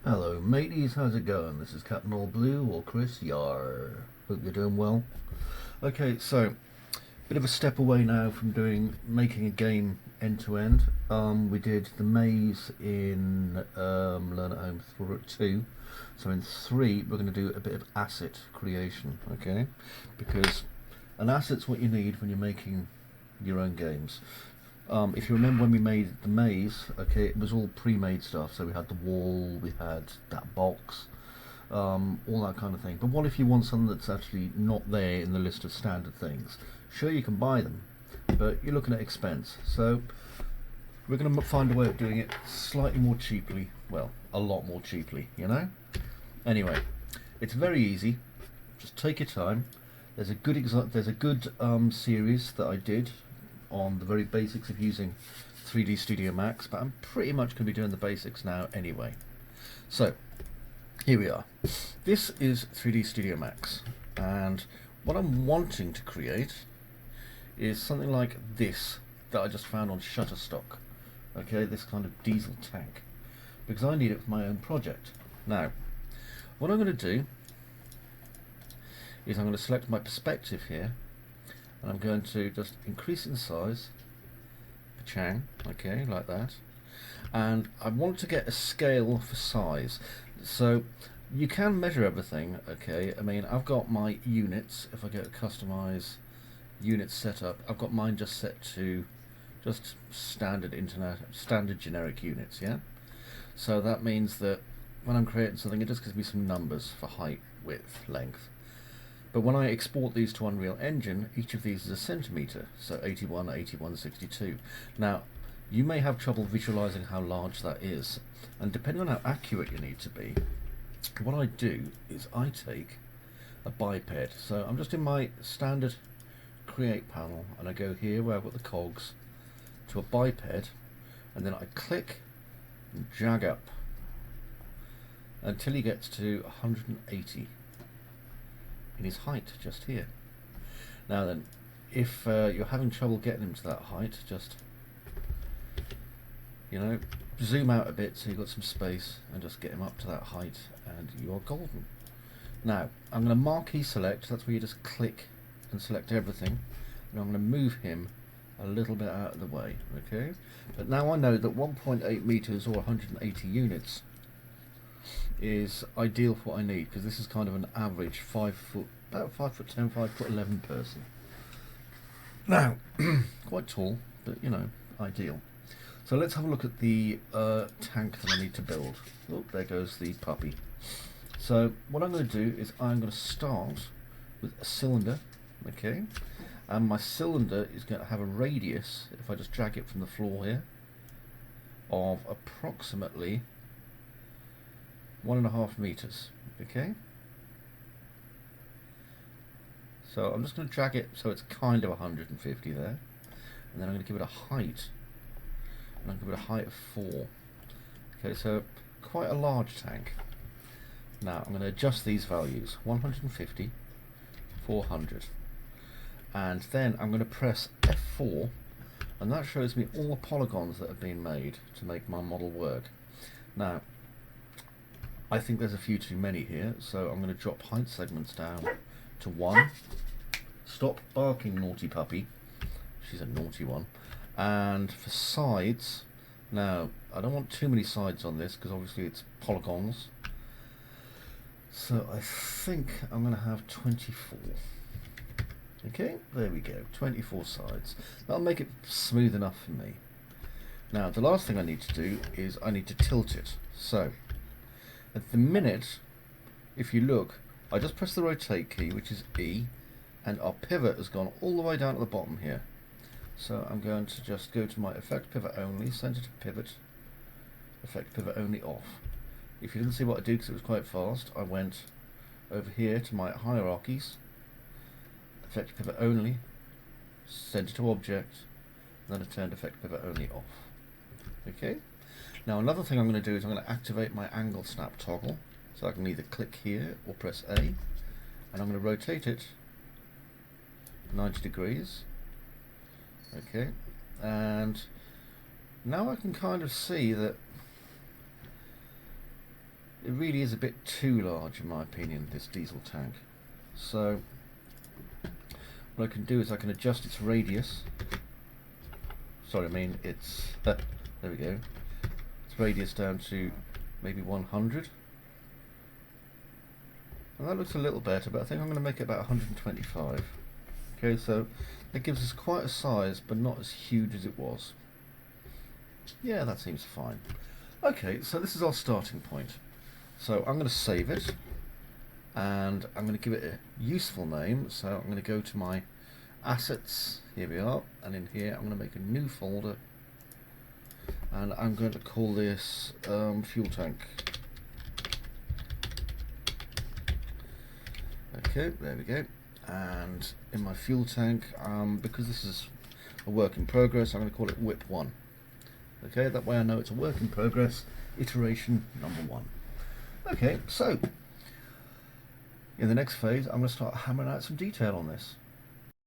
Hello mateys, how's it going? This is Captain OlBlue or Chris, yar. Hope you're doing well. Okay, so bit of a step away now from making a game end to end. We did the maze in Learn at Home 2. So in 3 we're going to do a bit of asset creation, okay? Because an asset's what you need when you're making your own games. If you remember when we made the maze, okay, it was all pre-made stuff. So we had the wall, we had that box, all that kind of thing. But what if you want something that's actually not there in the list of standard things? Sure, you can buy them, but you're looking at expense. So we're going to find a way of doing it slightly more cheaply. Well, a lot more cheaply, you know? Anyway, it's very easy. Just take your time. There's a good series that I did on the very basics of using 3D Studio Max, but I'm pretty much going to be doing the basics now anyway. So here we are. This is 3D Studio Max, and what I'm wanting to create is something like this that I just found on Shutterstock. Okay, this kind of diesel tank, because I need it for my own project. Now, what I'm going to do is I'm going to select my perspective here, and I'm going to just increase it in size, pachang, okay, like that. And I want to get a scale for size. So you can measure everything, okay. I mean, I've got my units. If I go to customize units setup, I've got mine just set to just standard generic units, yeah. So that means that when I'm creating something, it just gives me some numbers for height, width, length. But when I export these to Unreal Engine, each of these is a centimetre, so 81, 81, 62. Now, you may have trouble visualising how large that is, and depending on how accurate you need to be, what I do is I take a biped. So I'm just in my standard create panel, and I go here where I've got the cogs to a biped, and then I click and drag up until he gets to 180. In his height, just here. Now then, if you're having trouble getting him to that height, just, you know, zoom out a bit so you've got some space and just get him up to that height, and you are golden. Now, I'm going to marquee select. That's where you just click and select everything, and I'm going to move him a little bit out of the way, okay? But now I know that 1.8 meters or 180 units is ideal for what I need, because this is kind of an average 5 foot, about 5'10", 5'11" person. Now, quite tall, but you know, ideal. So let's have a look at the tank that I need to build. Oh, there goes the puppy. So what I'm going to do is I'm going to start with a cylinder, okay, and my cylinder is going to have a radius, if I just drag it from the floor here, of approximately 1.5 meters, okay? So I'm just going to drag it so it's kind of 150 there, and then I'm going to give it a height, and I'm going to give it a height of 4. Okay, so quite a large tank. Now I'm going to adjust these values, 150, 400, and then I'm going to press F4, and that shows me all the polygons that have been made to make my model work. Now, I think there's a few too many here, so I'm going to drop height segments down to 1. Stop barking, naughty puppy. She's a naughty one. And for sides, now I don't want too many sides on this because obviously it's polygons. So I think I'm going to have 24. Okay, there we go, 24 sides. That'll make it smooth enough for me. Now the last thing I need to do is I need to tilt it. So at the minute, if you look, I just press the rotate key, which is E, and our pivot has gone all the way down to the bottom here. So I'm going to just go to my effect pivot only, center to pivot, effect pivot only off. If you didn't see what I did because it was quite fast, I went over here to my hierarchies, effect pivot only, center to object, and then I turned effect pivot only off. Okay? Now another thing I'm going to do is I'm going to activate my angle snap toggle, so I can either click here or press A, and I'm going to rotate it 90 degrees. Okay, and now I can kind of see that really is a bit too large in my opinion, this diesel tank. So what I can do is I can adjust its radius. Sorry, I mean its there we go. Its radius down to maybe 100. And that looks a little better, but I think I'm going to make it about 125. Okay, so that gives us quite a size, but not as huge as it was. Yeah, that seems fine. Okay, so this is our starting point. So I'm going to save it, and I'm going to give it a useful name. So I'm going to go to my assets, here we are, and in here I'm going to make a new folder, and I'm going to call this fuel tank. Okay, there we go. And in my fuel tank, because this is a work in progress, I'm going to call it whip 1. Okay, that way I know it's a work in progress, iteration number 1. Okay, so in the next phase I'm going to start hammering out some detail on this.